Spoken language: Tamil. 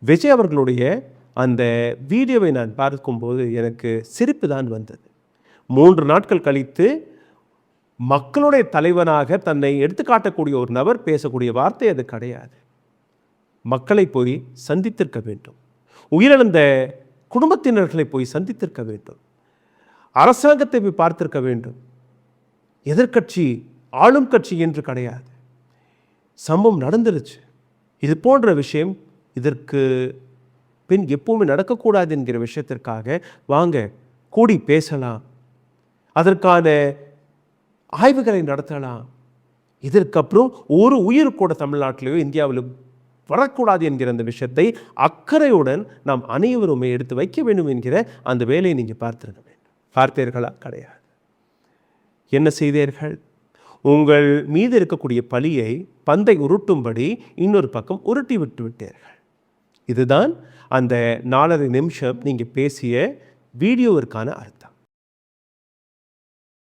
விஜய் அவர்களுடைய அந்த வீடியோவை நான் பார்க்கும்போது எனக்கு சிரிப்பு தான் வந்தது. 3 நாட்கள் கழித்து மக்களுடைய தலைவனாக தன்னை எடுத்துக்காட்டக்கூடிய ஒரு நபர் பேசக்கூடிய வார்த்தை அது கிடையாது. மக்களை போய் சந்தித்திருக்க வேண்டும், உயிரிழந்த குடும்பத்தினர்களை போய் சந்தித்திருக்க வேண்டும், அரசாங்கத்தை போய் பார்த்திருக்க வேண்டும். எதிர்கட்சி ஆளும் கட்சி என்று கிடையாது. சம்பவம் நடந்துருச்சு. இது போன்ற விஷயம் இதற்கு பின் எப்பவுமே நடக்கக்கூடாது என்கிற விஷயத்திற்காக வாங்க கூடி பேசலாம், அதற்கான ஆய்வுகளை நடத்தலாம். இதற்கப்புறம் ஒரு உயிர் கூட தமிழ்நாட்டிலேயோ இந்தியாவிலும் வரக்கூடாது என்கிற அந்த விஷயத்தை அக்கறையுடன் நாம் அனைவருமே எடுத்து வைக்க வேண்டும் என்கிற அந்த வேலையை நீங்கள் பார்த்திருக்க வேண்டும். பார்த்தீர்களா? கிடையாது. என்ன செய்தீர்கள்? உங்கள் மீது இருக்கக்கூடிய பழியை பந்தை உருட்டும்படி இன்னொரு பக்கம் உருட்டி விட்டு விட்டீர்கள். இதுதான் அந்த 4.5 நிமிஷம் நீங்கள் பேசிய வீடியோவிற்கான அர்த்தம்.